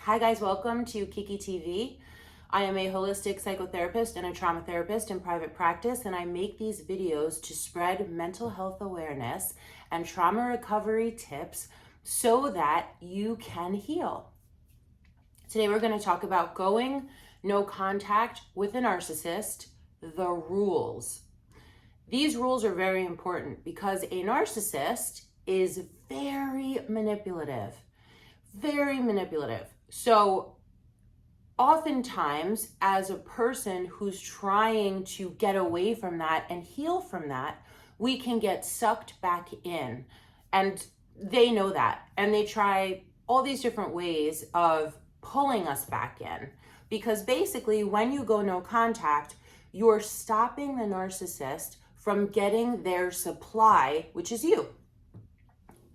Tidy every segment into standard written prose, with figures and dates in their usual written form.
Hi guys, welcome to Kiki TV. I am a holistic psychotherapist and a trauma therapist in private practice, and I make these videos to spread mental health awareness and trauma recovery tips so that you can heal. Today we're going to talk about going no contact with a narcissist, the rules. These rules are very important because a narcissist is very manipulative. Very manipulative. So oftentimes, as a person who's trying to get away from that and heal from that, we can get sucked back in. And they know that. And they try all these different ways of pulling us back in. Because basically, when you go no contact, you're stopping the narcissist from getting their supply, which is you.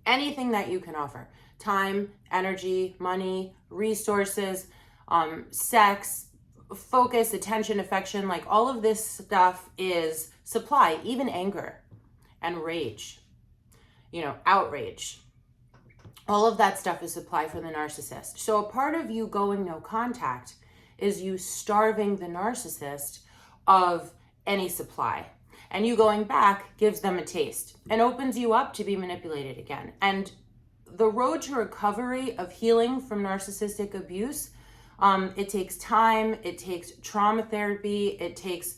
Anything that you can offer. Time, energy, money, resources, sex, focus, attention, affection, like all of this stuff is supply, even anger and rage, outrage. All of that stuff is supply for the narcissist. So a part of you going no contact is you starving the narcissist of any supply. And you going back gives them a taste and opens you up to be manipulated again. And the road to recovery of healing from narcissistic abuse, it takes time, it takes trauma therapy, it takes,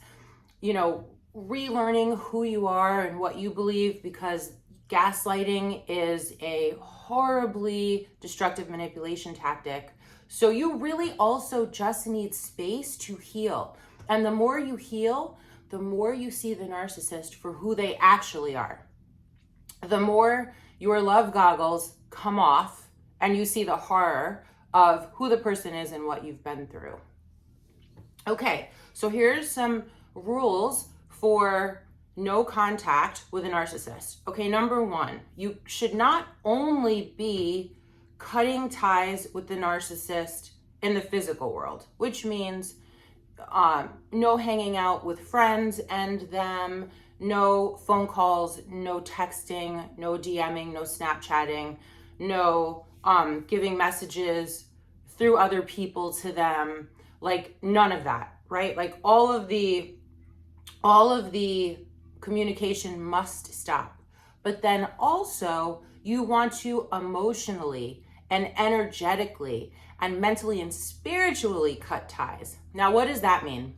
relearning who you are and what you believe, because gaslighting is a horribly destructive manipulation tactic. So you really also just need space to heal. And the more you heal, the more you see the narcissist for who they actually are. The more your love goggles come off and you see the horror of who the person is and what you've been through. Okay, so here's some rules for no contact with a narcissist. Okay, number one, you should not only be cutting ties with the narcissist in the physical world, which means no hanging out with friends and them, no phone calls, no texting, no DMing, no Snapchatting, no giving messages through other people to them, like none of that, right? Like all of the communication must stop. But then also you want to emotionally and energetically and mentally and spiritually cut ties. Now, what does that mean?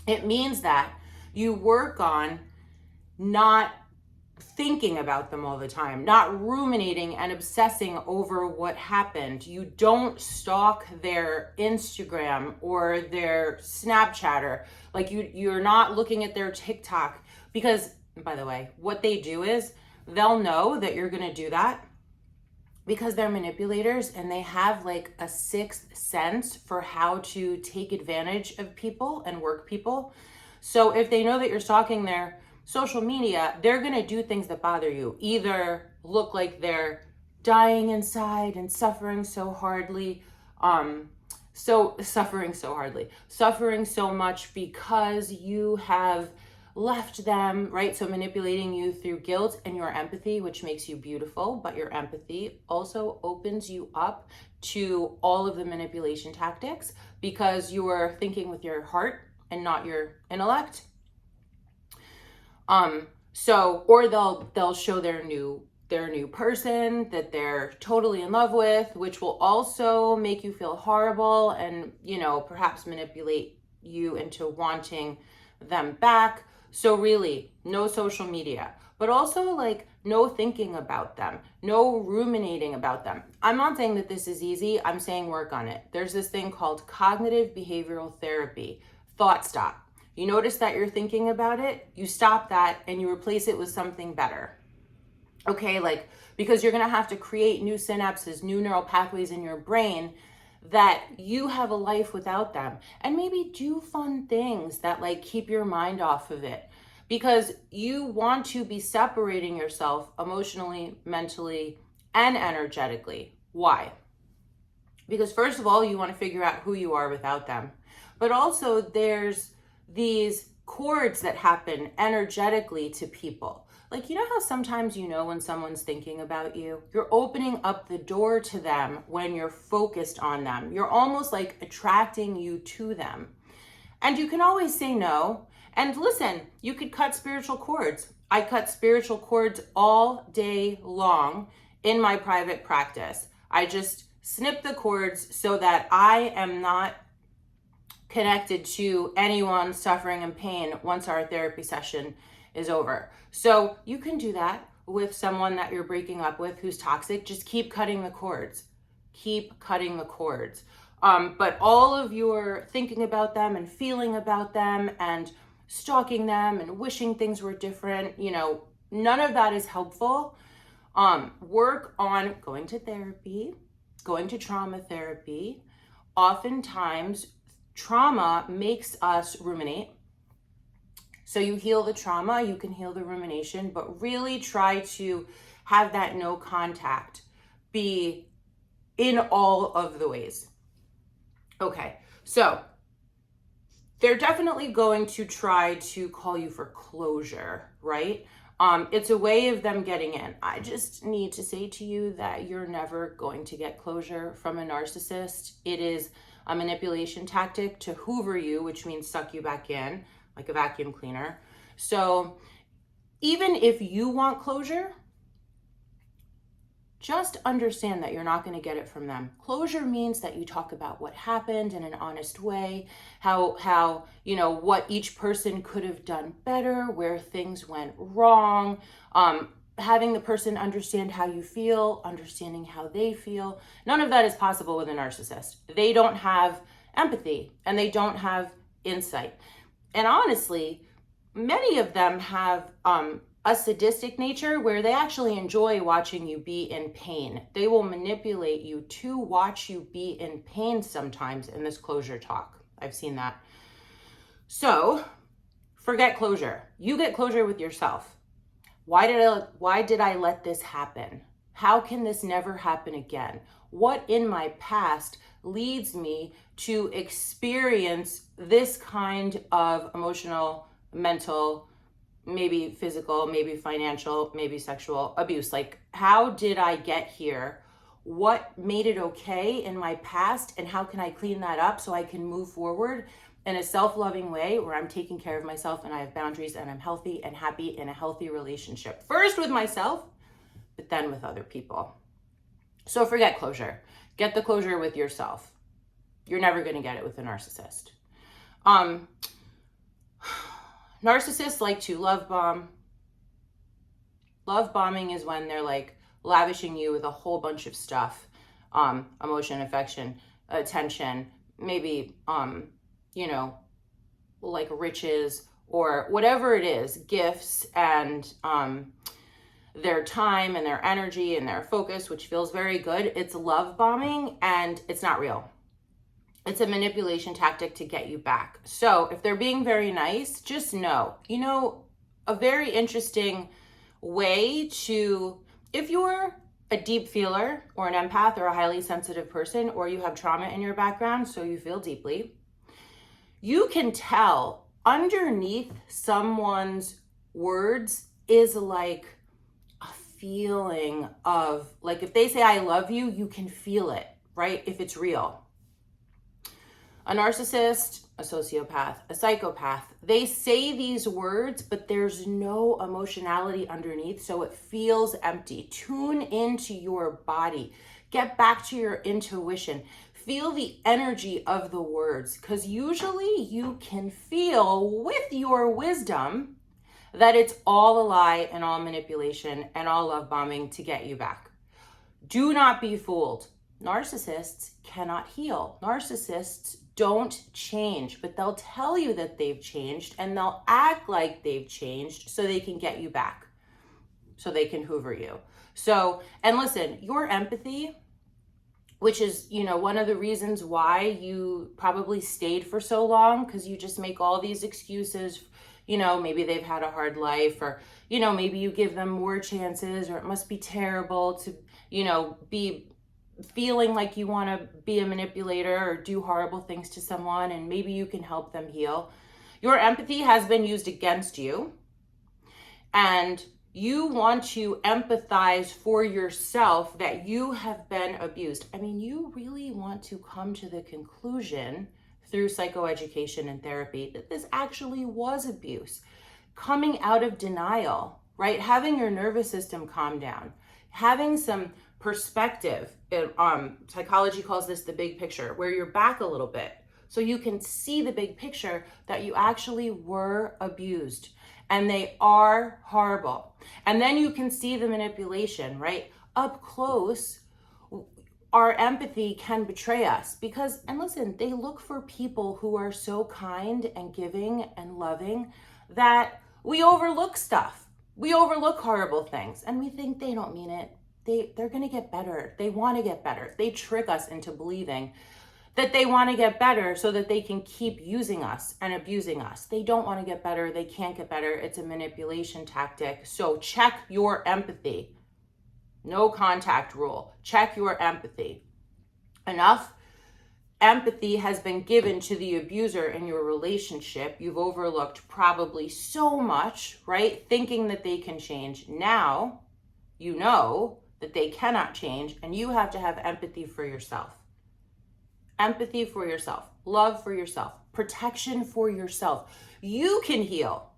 It means that you work on not thinking about them all the time, not ruminating and obsessing over what happened. You don't stalk their Instagram or their Snapchatter. Like you're not looking at their TikTok, because, by the way, what they do is they'll know that you're going to do that because they're manipulators and they have like a sixth sense for how to take advantage of people and work people. So if they know that you're stalking their social media, they're going to do things that bother you, either look like they're dying inside and suffering so much because you have left them, right? So manipulating you through guilt and your empathy, which makes you beautiful, but your empathy also opens you up to all of the manipulation tactics because you are thinking with your heart and not your intellect. Or they'll show their new person that they're totally in love with, which will also make you feel horrible and, perhaps manipulate you into wanting them back. So really, no social media, but also like no thinking about them, no ruminating about them. I'm not saying that this is easy. I'm saying work on it. There's this thing called cognitive behavioral therapy, thought stop. You notice that you're thinking about it, you stop that and you replace it with something better. Okay, because you're gonna have to create new synapses, new neural pathways in your brain that you have a life without them, and maybe do fun things that keep your mind off of it, because you want to be separating yourself emotionally, mentally, and energetically. Why? Because first of all, you want to figure out who you are without them, but also there's these cords that happen energetically to people. Like, you know how sometimes you know when someone's thinking about you? You're opening up the door to them when you're focused on them. You're almost like attracting you to them. And you can always say no. And listen, you could cut spiritual cords. I cut spiritual cords all day long in my private practice. I just snip the cords so that I am not connected to anyone suffering in pain once our therapy session is over. So you can do that with someone that you're breaking up with who's toxic. Just keep cutting the cords. Keep cutting the cords. But all of your thinking about them and feeling about them and stalking them and wishing things were different, none of that is helpful. Work on going to therapy, going to trauma therapy. Oftentimes, trauma makes us ruminate. So you heal the trauma, you can heal the rumination, but really try to have that no contact be in all of the ways. Okay, so they're definitely going to try to call you for closure, right? It's a way of them getting in. I just need to say to you that you're never going to get closure from a narcissist. It is a manipulation tactic to hoover you, which means suck you back in like a vacuum cleaner. So even if you want closure, just understand that you're not going to get it from them. Closure means that you talk about what happened in an honest way, how what each person could have done better, where things went wrong, having the person understand how you feel, understanding how they feel. None of that is possible with a narcissist. They don't have empathy and they don't have insight. And honestly, many of them have a sadistic nature where they actually enjoy watching you be in pain. They will manipulate you to watch you be in pain sometimes in this closure talk. I've seen that. So forget closure. You get closure with yourself. Why did I let this happen? How can this never happen again? What in my past leads me to experience this kind of emotional, mental, maybe physical, maybe financial, maybe sexual abuse? Like, how did I get here? What made it okay in my past? And how can I clean that up so I can move forward in a self-loving way where I'm taking care of myself and I have boundaries and I'm healthy and happy in a healthy relationship? First with myself, but then with other people. So forget closure. Get the closure with yourself. You're never going to get it with a narcissist. Narcissists like to love bomb. Love bombing is when they're like lavishing you with a whole bunch of stuff. Emotion, affection, attention, maybe, like riches or whatever it is, gifts and their time and their energy and their focus, which feels very good. It's love bombing and it's not real. It's a manipulation tactic to get you back. So if they're being very nice, just know, a very interesting way to, if you're a deep feeler or an empath or a highly sensitive person, or you have trauma in your background, so you feel deeply, you can tell underneath someone's words is like a feeling of, like if they say, I love you, you can feel it, right? If it's real. A narcissist, a sociopath, a psychopath, they say these words, but there's no emotionality underneath, so it feels empty. Tune into your body. Get back to your intuition. Feel the energy of the words, because usually you can feel with your wisdom that it's all a lie and all manipulation and all love bombing to get you back. Do not be fooled. Narcissists cannot heal. Narcissists don't change, but they'll tell you that they've changed and they'll act like they've changed so they can get you back, so they can hoover you. So, and listen, your empathy, which is, one of the reasons why you probably stayed for so long, because you just make all these excuses, maybe they've had a hard life, or, maybe you give them more chances, or it must be terrible to, be feeling like you want to be a manipulator or do horrible things to someone, and maybe you can help them heal. Your empathy has been used against you, and You want to empathize for yourself that you have been abused. I mean, you really want to come to the conclusion through psychoeducation and therapy that this actually was abuse. Coming out of denial, right? Having your nervous system calm down, having some perspective. Psychology calls this the big picture, where you're back a little bit so you can see the big picture that you actually were abused and they are horrible. And then you can see the manipulation, right? Up close, our empathy can betray us because, and listen, they look for people who are so kind and giving and loving that we overlook stuff. We overlook horrible things and we think they don't mean it. They're going to get better. They want to get better. They trick us into believing that they want to get better so that they can keep using us and abusing us. They don't want to get better. They can't get better. It's a manipulation tactic. So check your empathy. No contact rule. Check your empathy. Enough empathy has been given to the abuser in your relationship. You've overlooked probably so much, right? Thinking that they can change. Now you know that they cannot change and you have to have empathy for yourself. Empathy for yourself, love for yourself, protection for yourself. You can heal,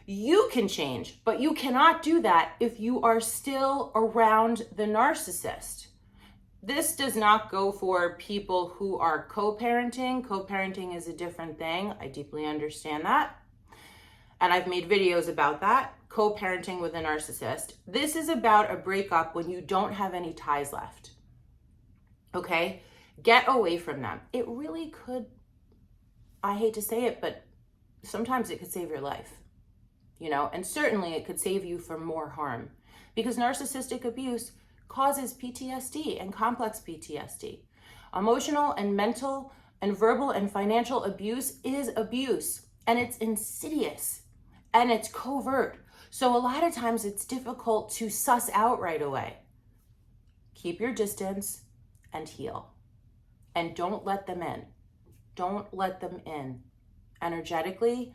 you can change, but you cannot do that if you are still around the narcissist. This does not go for people who are co-parenting. Co-parenting is a different thing. I deeply understand that. And I've made videos about that, co-parenting with a narcissist. This is about a breakup when you don't have any ties left. Okay? Get away from them. It really could, I hate to say it, but sometimes it could save your life, and certainly it could save you from more harm because narcissistic abuse causes PTSD and complex PTSD. Emotional and mental and verbal and financial abuse is abuse and it's insidious and it's covert. So a lot of times it's difficult to suss out right away. Keep your distance and heal. And don't let them in. Don't let them in. Energetically,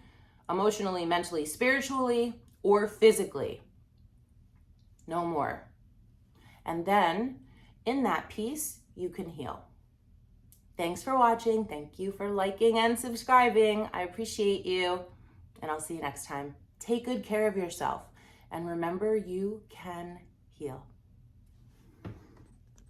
emotionally, mentally, spiritually, or physically. No more. And then, in that peace, you can heal. Thanks for watching. Thank you for liking and subscribing. I appreciate you. And I'll see you next time. Take good care of yourself. And remember, you can heal.